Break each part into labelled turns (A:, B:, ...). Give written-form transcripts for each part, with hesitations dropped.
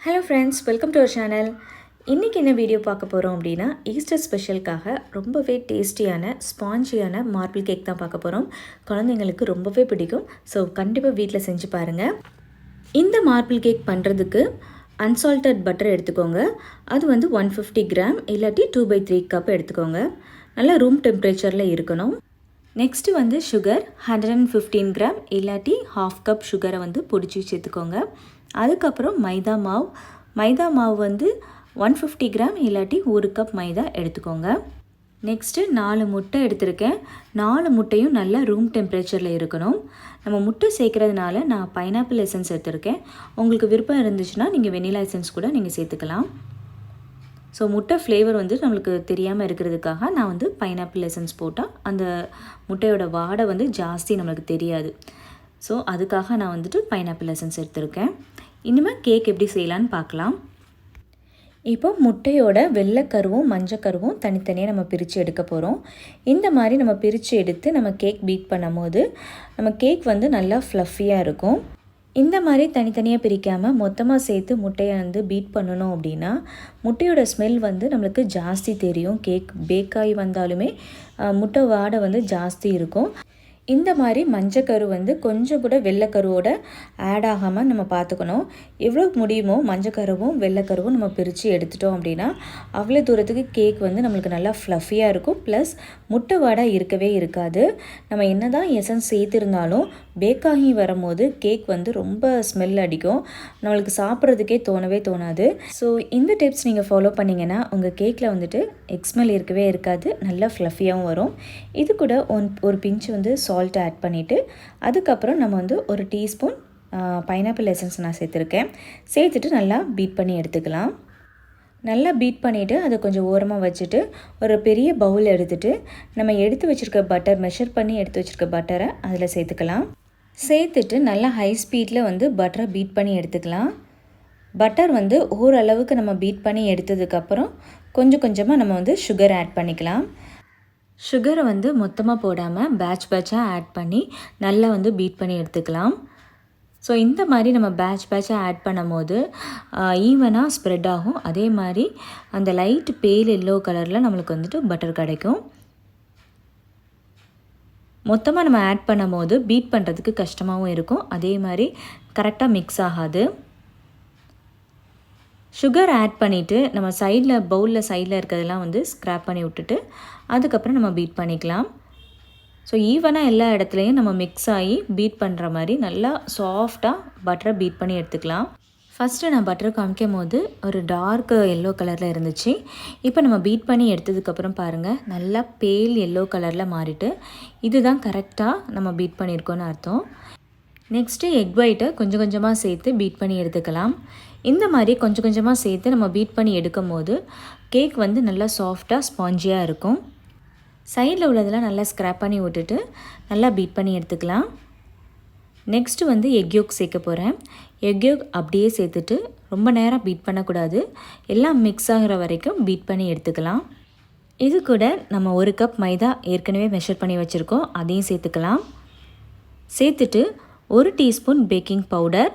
A: Hello friends, welcome to our channel. இன்றைக்கி என்ன video பார்க்க போகிறோம் அப்படின்னா, ஈஸ்டர் ஸ்பெஷலுக்காக ரொம்பவே டேஸ்டியான ஸ்பாஞ்சியான மார்பிள் கேக் தான் பார்க்க போகிறோம். குழந்தைங்களுக்கு ரொம்பவே பிடிக்கும். ஸோ கண்டிப்பாக வீட்டில் செஞ்சு பாருங்கள். இந்த மார்பிள் கேக் பண்ணுறதுக்கு அன்சால்டட் பட்டர் எடுத்துக்கோங்க. அது வந்து 150 கிராம் இல்லாட்டி 2/3 கப் எடுத்துக்கோங்க. நல்லா ரூம் டெம்பரேச்சரில் இருக்கணும். நெக்ஸ்ட்டு வந்து சுகர் 115 கிராம் இல்லாட்டி 1/2 கப் சுகரை வந்து பொடிச்சு சேர்த்துக்கோங்க. அதுக்கப்புறம் மைதா மாவு வந்து 150 கிராம் இல்லாட்டி 1 கப் மைதா எடுத்துக்கோங்க. நெக்ஸ்ட்டு 4 முட்டை எடுத்திருக்கேன். 4 முட்டையும் நல்லா ரூம் டெம்பரேச்சரில் இருக்கணும். நம்ம முட்டை சேர்க்குறதுனால நான் பைனாப்பிள் எசன்ஸ் எடுத்திருக்கேன். உங்களுக்கு விருப்பம் இருந்துச்சுன்னா நீங்கள் வெனிலா எசன்ஸ் கூட நீங்கள் சேர்த்துக்கலாம். ஸோ முட்டை ஃப்ளேவர் வந்து நம்மளுக்கு தெரியாமல் இருக்கிறதுக்காக நான் வந்து பைனாப்பிள் எசன்ஸ் போட்டால் அந்த முட்டையோட வாடை வந்து ஜாஸ்தி நம்மளுக்கு தெரியாது. ஸோ அதுக்காக நான் வந்துட்டு பைனாப்பிள் எசன்ஸ் எடுத்திருக்கேன். இனிமேல் கேக் எப்படி செய்யலான்னு பார்க்கலாம். இப்போ முட்டையோட வெள்ளைக்கருவும் மஞ்சக்கருவும் தனித்தனியாக நம்ம பிரித்து எடுக்க போகிறோம். இந்த மாதிரி நம்ம பிரித்து எடுத்து நம்ம கேக் பீட் பண்ணும் போது நம்ம கேக் வந்து நல்லா ஃப்ளஃபியாக இருக்கும். இந்த மாதிரி தனித்தனியாக பிரிக்காமல் மொத்தமாக சேர்த்து முட்டையை வந்து பீட் பண்ணணும் அப்படின்னா முட்டையோட ஸ்மெல் வந்து நம்மளுக்கு ஜாஸ்தி தெரியும். கேக் பேக்காகி வந்தாலுமே முட்டை வாடை வந்து ஜாஸ்தி இருக்கும். இந்த மாதிரி மஞ்சக்கரு வந்து கொஞ்சம் கூட வெள்ளைக்கருவோட ஆட் ஆகாமல் நம்ம பார்த்துக்கணும். எவ்வளோ முடியுமோ மஞ்சக்கருவும் வெள்ளைக்கருவும் நம்ம பிரித்து எடுத்துட்டோம் அப்படின்னா அவ்வளோ தூரத்துக்கு கேக் வந்து நம்மளுக்கு நல்லா ஃப்ளஃபியாக இருக்கும். ப்ளஸ் முட்டை வாடை இருக்கவே இருக்காது. நம்ம என்ன தான் எசன்ஸ் சேர்த்துருந்தாலும் பேக்காகி வரும்போது கேக் வந்து ரொம்ப ஸ்மெல் அடிக்கும். நம்மளுக்கு சாப்பிட்றதுக்கே தோணவே தோணாது. ஸோ இந்த டிப்ஸ் நீங்கள் ஃபாலோ பண்ணிங்கன்னா உங்கள் கேக்கில் வந்துட்டு ஸ்மெல் இருக்கவே இருக்காது. நல்லா ஃப்ளஃபியாகவும் வரும். இது கூட ஒரு பிஞ்ச் வந்து சால்ட் ஆட் பண்ணிவிட்டு அதுக்கப்புறம் நம்ம வந்து ஒரு டீஸ்பூன் பைனாப்பிள் எசன்ஸ் நான் சேர்த்துட்டு நல்லா பீட் பண்ணி எடுத்துக்கலாம். நல்லா பீட் பண்ணிவிட்டு அதை கொஞ்சம் ஓரமாக வச்சுட்டு ஒரு பெரிய பவுல் எடுத்துகிட்டு நம்ம எடுத்து வச்சுருக்க பட்டர் மெஷர் பண்ணி எடுத்து வச்சுருக்க பட்டரை அதில் சேர்த்துட்டு நல்லா ஹை ஸ்பீடில் வந்து பட்டரை பீட் பண்ணி எடுத்துக்கலாம். பட்டர் வந்து ஓரளவுக்கு நம்ம பீட் பண்ணி எடுத்ததுக்கப்புறம் கொஞ்சம் கொஞ்சமாக நம்ம வந்து சுகர் ஆட் பண்ணிக்கலாம். சுகரை வந்து மொத்தமாக போடாமல் பேட்சாக ஆட் பண்ணி நல்லா வந்து பீட் பண்ணி எடுத்துக்கலாம். ஸோ இந்த மாதிரி நம்ம பேட்சாக ஆட் பண்ணும் போது ஈவனாக ஸ்ப்ரெட் ஆகும். அதே மாதிரி அந்த லைட் பேல் எல்லோ கலரில் நம்மளுக்கு வந்துட்டு பட்டர் கிடைக்கும். மொத்தமாக நம்ம ஆட் பண்ணும் போது பீட் பண்ணுறதுக்கு கஷ்டமாகவும் இருக்கும். அதே மாதிரி கரெக்டாக மிக்ஸ் ஆகாது. சுகர் ஆட் பண்ணிவிட்டு நம்ம பவுலில் சைடில் இருக்கிறதெல்லாம் வந்து ஸ்க்ராப் பண்ணி விட்டுட்டு அதுக்கப்புறம் நம்ம பீட் பண்ணிக்கலாம். ஸோ ஈவனாக எல்லா இடத்துலையும் நம்ம மிக்ஸ் ஆகி பீட் பண்ணுற மாதிரி நல்லா சாஃப்டாக பட்டரை பீட் பண்ணி எடுத்துக்கலாம். ஃபஸ்ட்டு நான் பட்டர் காமிக்கும் போது ஒரு டார்க் எல்லோ கலரில் இருந்துச்சு. இப்போ நம்ம பீட் பண்ணி எடுத்ததுக்கப்புறம் பாருங்கள் நல்லா பேல் எல்லோ கலரில் மாறிட்டு இதுதான் கரெக்டாக நம்ம பீட் பண்ணியிருக்கோன்னு அர்த்தம். நெக்ஸ்ட்டு எக் ஒயிட்டை கொஞ்சம் கொஞ்சமாக சேர்த்து பீட் பண்ணி எடுத்துக்கலாம். இந்த மாதிரி கொஞ்சம் கொஞ்சமாக சேர்த்து நம்ம பீட் பண்ணி எடுக்கும் போது கேக் வந்து நல்லா சாஃப்டாக ஸ்பாஞ்சியாக இருக்கும். சைடில் உள்ளதெல்லாம் நல்லா ஸ்க்ராப் பண்ணி விட்டுட்டு நல்லா பீட் பண்ணி எடுத்துக்கலாம். நெக்ஸ்ட்டு வந்து எக் யோக் சேர்க்க போகிறேன். எக் யோக் அப்படியே சேர்த்துட்டு ரொம்ப நேரம் பீட் பண்ணக்கூடாது. எல்லாம் மிக்ஸ் ஆகிற வரைக்கும் பீட் பண்ணி எடுத்துக்கலாம். இது கூட நம்ம 1 கப் மைதா ஏற்கனவே மெஷர் பண்ணி வச்சுருக்கோம், அதையும் சேர்த்துட்டு 1 teaspoon baking powder,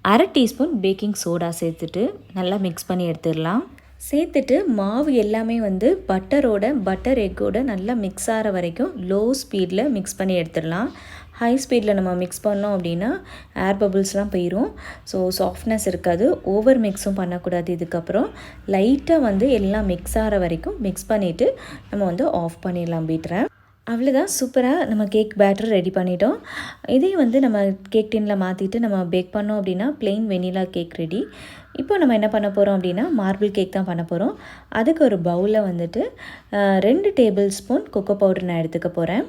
A: 1/2 teaspoon baking soda சேர்த்துட்டு நல்லா மிக்ஸ் பண்ணி எடுத்துடலாம். சேர்த்துட்டு மாவு எல்லாமே வந்து பட்டர் எக்கோட நல்லா மிக்ஸ் ஆகிற வரைக்கும் லோ ஸ்பீடில் மிக்ஸ் பண்ணி எடுத்துடலாம். ஹை ஸ்பீடில் நம்ம மிக்ஸ் பண்ணோம் அப்படின்னா ஏர் பபிள்ஸ்லாம் போயிடும். ஸோ சாஃப்ட்னஸ் இருக்காது. ஓவர் மிக்ஸும் பண்ணக்கூடாது. இதுக்கப்புறம் லைட்டாக வந்து எல்லாம் மிக்ஸ் ஆகிற வரைக்கும் மிக்ஸ் பண்ணிவிட்டு நம்ம வந்து ஆஃப் பண்ணிடலாம் பீட்டரை. அவ்வளோதான், சூப்பராக நம்ம கேக் பேட்டர் ரெடி பண்ணிட்டோம். இதே வந்து நம்ம கேக் டின்னில் மாற்றிட்டு நம்ம பேக் பண்ணோம் அப்படின்னா ப்ளெயின் வெனிலா கேக் ரெடி. இப்போ நம்ம என்ன பண்ண போகிறோம் அப்படின்னா மார்பிள் கேக் தான் பண்ண போகிறோம். அதுக்கு ஒரு பவுலில் வந்துட்டு 2 டேபிள் ஸ்பூன் கொக்கோ பவுடர் நான் எடுத்துக்க போகிறேன்.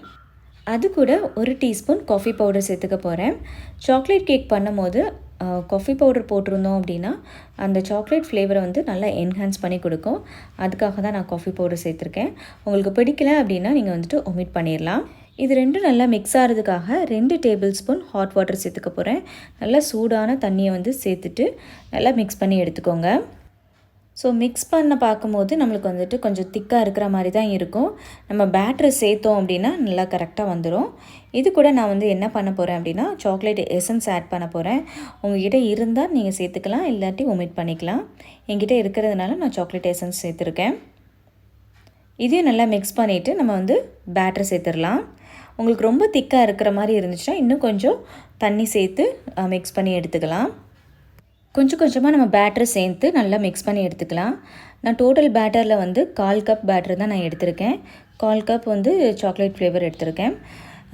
A: அது கூட 1 டீஸ்பூன் காஃபி பவுடர் சேர்த்துக்க போகிறேன். சாக்லேட் கேக் பண்ணும் போது காஃபி பவுடர் போட்டிருந்தோம் அப்படின்னா அந்த சாக்லேட் ஃப்ளேவரை வந்து நல்லா என்ஹான்ஸ் பண்ணி கொடுக்கும். அதுக்காக தான் நான் காஃபி பவுடர் சேர்த்துருக்கேன். உங்களுக்கு பிடிக்கல அப்படின்னா நீங்கள் வந்துட்டு ஒமிட் பண்ணிடலாம். இது ரெண்டும் நல்லா மிக்ஸ் ஆகிறதுக்காக 2 டேபிள் ஸ்பூன் ஹாட் வாட்டர் சேர்த்துக்க போகிறேன். நல்லா சூடான தண்ணியை வந்து சேர்த்துட்டு நல்லா மிக்ஸ் பண்ணி எடுத்துக்கோங்க. ஸோ மிக்ஸ் பண்ண பார்க்கும்போது நம்மளுக்கு வந்துட்டு கொஞ்சம் திக்காக இருக்கிற மாதிரி தான் இருக்கும். நம்ம பேட்டரை சேர்த்தோம் அப்படின்னா நல்லா கரெக்டாக வந்துடும். இது கூட நான் வந்து என்ன பண்ண போகிறேன் அப்படின்னா சாக்லேட் எசன்ஸ் ஆட் பண்ண போகிறேன். உங்கள்கிட்ட இருந்தால் நீங்கள் சேர்த்துக்கலாம், இல்லாட்டி ஒமிட் பண்ணிக்கலாம். என்கிட்ட இருக்கிறதுனால நான் சாக்லேட் எசன்ஸ் சேர்த்துருக்கேன். இதையும் நல்லா மிக்ஸ் பண்ணிவிட்டு நம்ம வந்து பேட்டரை சேர்த்துடலாம். உங்களுக்கு ரொம்ப திக்காக இருக்கிற மாதிரி இருந்துச்சுன்னா இன்னும் கொஞ்சம் தண்ணி சேர்த்து மிக்ஸ் பண்ணி எடுத்துக்கலாம். கொஞ்சம் கொஞ்சமாக நம்ம பேட்டரை சேர்த்து நல்லா மிக்ஸ் பண்ணி எடுத்துக்கலாம். நான் டோட்டல் பேட்டரில் வந்து 1/4 கப் பேட்டர் தான் நான் எடுத்திருக்கேன். 1/4 கப் வந்து சாக்லேட் ஃப்ளேவர் எடுத்திருக்கேன்.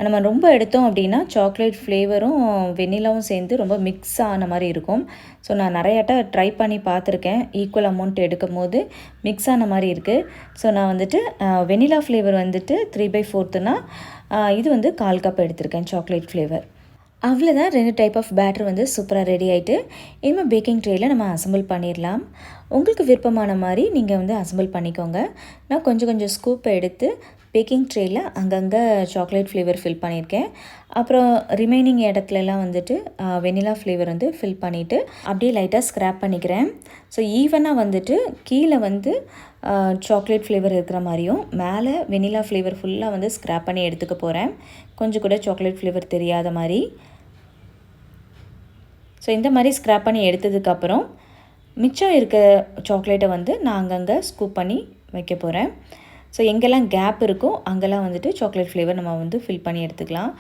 A: நம்ம ரொம்ப எடுத்தோம் அப்படின்னா சாக்லேட் ஃப்ளேவரும் வெண்ணிலாவும் சேர்ந்து ரொம்ப மிக்ஸ் ஆன மாதிரி இருக்கும். ஸோ நான் நிறையாட்ட ட்ரை பண்ணி பார்த்துருக்கேன். ஈக்குவல் அமௌண்ட் எடுக்கும் போது மிக்ஸ் ஆன மாதிரி இருக்குது. ஸோ நான் வந்துட்டு வெண்ணிலா ஃப்ளேவர் வந்துட்டு 3/4னா இது வந்து 1/4 கப் எடுத்திருக்கேன் சாக்லேட் ஃப்ளேவர். அவ்வளோதான். 2 டைப் ஆஃப் பேட்டர் வந்து சூப்பராக ரெடி ஆகிட்டு இனிமேல் பேக்கிங் ட்ரேயில் நம்ம அசம்பிள் பண்ணிடலாம். உங்களுக்கு விருப்பமான மாதிரி நீங்கள் வந்து அசம்பிள் பண்ணிக்கோங்க. நான் கொஞ்சம் ஸ்கூப்பை எடுத்து பேக்கிங் ட்ரேயில் அங்கங்கே சாக்லேட் ஃப்ளேவர் ஃபில் பண்ணியிருக்கேன். அப்புறம் ரிமைனிங் இடத்துலலாம் வந்துட்டு வெனிலா ஃப்ளேவர் வந்து ஃபில் பண்ணிவிட்டு அப்படியே லைட்டாக ஸ்க்ராப் பண்ணிக்கிறேன். ஸோ ஈவனாக வந்துட்டு கீழே வந்து சாக்லேட் ஃப்ளேவர் இருக்கிற மாதிரியும் மேலே வெனிலா ஃப்ளேவர் ஃபுல்லாக வந்து ஸ்க்ராப் பண்ணி எடுத்துக்க போகிறேன். கொஞ்சம் கூட சாக்லேட் ஃப்ளேவர் தெரியாத மாதிரி. ஸோ இந்த மாதிரி ஸ்க்ராப் பண்ணி எடுத்ததுக்கப்புறம் மிச்சம் இருக்க சாக்லேட்டை வந்து நான் அங்கங்கே ஸ்கூப் பண்ணி வைக்க போகிறேன். ஸோ எங்கெல்லாம் கேப் இருக்கோ அங்கெல்லாம் வந்துட்டு சாக்லேட் ஃப்ளேவர் நம்ம வந்து ஃபில் பண்ணி எடுத்துக்கலாம்.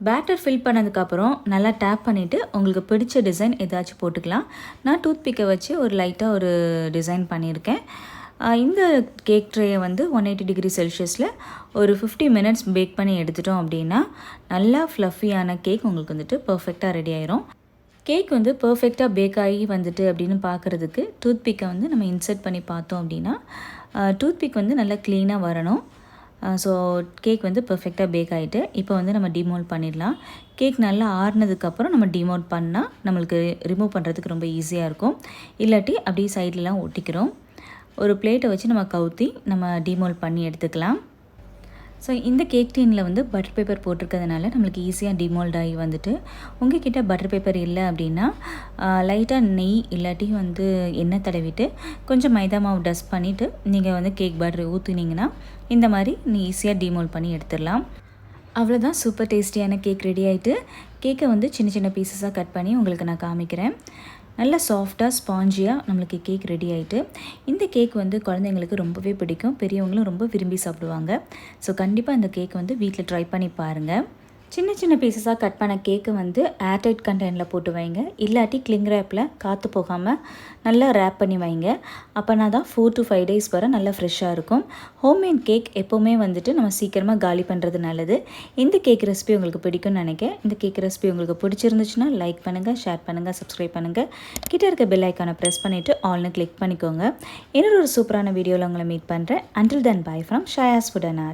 A: பேட்டர் ஃபில் பண்ணதுக்கப்புறம் நல்லா டேப் பண்ணிவிட்டு உங்களுக்கு பிடிச்ச டிசைன் ஏதாச்சும் போட்டுக்கலாம். நான் டூத் பிக்கை வச்சு ஒரு லைட்டாக ஒரு டிசைன் பண்ணியிருக்கேன். இந்த கேக் ட்ரேயை வந்து 180 டிகிரி செல்சியஸில் ஒரு 50 மினிட்ஸ் பேக் பண்ணி எடுத்துட்டோம் அப்படின்னா நல்லா ஃப்ளஃபியான கேக் உங்களுக்கு வந்துட்டு பர்ஃபெக்டாக ரெடி ஆயிரும். கேக் வந்து பர்ஃபெக்டாக பேக் ஆகி வந்துட்டு அப்படின்னு பார்க்குறதுக்கு டூத் பிக்கை வந்து நம்ம இன்சர்ட் பண்ணி பார்த்தோம் அப்படின்னா டூத் பிக் வந்து நல்லா க்ளீனாக வரணும். ஸோ கேக் வந்து பர்ஃபெக்டாக பேக் ஆகிட்டு இப்போ வந்து நம்ம டிமோல்ட் பண்ணிடலாம். கேக் நல்லா ஆறுனதுக்கப்புறம் நம்ம டிமோல்ட் பண்ணால் நம்மளுக்கு ரிமூவ் பண்ணுறதுக்கு ரொம்ப ஈஸியாக இருக்கும். இல்லாட்டி அப்படியே சைட்லலாம் ஒட்டிக்கிறோம். ஒரு பிளேட்டை வச்சு நம்ம கவுத்தி நம்ம டிமோல்ட் பண்ணி எடுத்துக்கலாம். ஸோ இந்த கேக் டீனில் வந்து பட்டர் பேப்பர் போட்டிருக்கிறதுனால நம்மளுக்கு ஈஸியாக டிமோல்ட் ஆகி வந்துட்டு உங்கள்கிட்ட பட்டர் பேப்பர் இல்லை அப்படின்னா லைட்டாக நெய் இல்லாட்டி வந்து எண்ணெய் தடவிட்டு கொஞ்சம் மைதா மாவு டஸ்ட் பண்ணிவிட்டு நீங்கள் வந்து கேக் பேட்டர் ஊற்றுனீங்கன்னா இந்த மாதிரி ஈஸியாக டிமோல்ட் பண்ணி எடுத்துடலாம். அவ்வளோதான். சூப்பர் டேஸ்டியான கேக் ரெடி ஆகிட்டு கேக்கை வந்து சின்ன சின்ன பீசஸாக கட் பண்ணி உங்களுக்கு நான் காமிக்கிறேன். நல்லா சாஃப்டாக ஸ்பாஞ்சியாக நம்மளுக்கு கேக் ரெடி ஆகிட்டு இந்த கேக் வந்து குழந்தைங்களுக்கு ரொம்பவே பிடிக்கும். பெரியவங்களும் ரொம்ப விரும்பி சாப்பிடுவாங்க. ஸோ கண்டிப்பாக இந்த கேக் வந்து வீட்டில் ட்ரை பண்ணி பாருங்கள். சின்ன சின்ன பீசஸாக கட் பண்ண கேக்கை வந்து ஏர்டைட் கண்டெய்னரில் போட்டு வைங்க. இல்லாட்டி கிளிங் ரேப்பில் காற்று போகாமல் நல்லா ரேப் பண்ணி வைங்க. அப்போனா தான் 4 to 5 days வரை நல்லா ஃப்ரெஷ்ஷாக இருக்கும். ஹோம்மேட் கேக் எப்போவுமே வந்துட்டு நம்ம சீக்கிரமாக காலி பண்ணுறது நல்லது. இந்த கேக் ரெசிபி உங்களுக்கு பிடிக்கும்னு நினைக்கிறேன். இந்த கேக் ரெசிபி உங்களுக்கு பிடிச்சிருந்துச்சுன்னா லைக் பண்ணுங்கள், ஷேர் பண்ணுங்கள், சப்ஸ்கிரைப் பண்ணுங்கள். கிட்டே இருக்க பெல் ஐக்கானை ப்ரெஸ் பண்ணிவிட்டு ஆல்னு கிளிக் பண்ணிக்கோங்க. இன்னொரு சூப்பரான வீடியோவில் உங்களை மீட் பண்ணுறேன். Until then bye from Shayas food and art.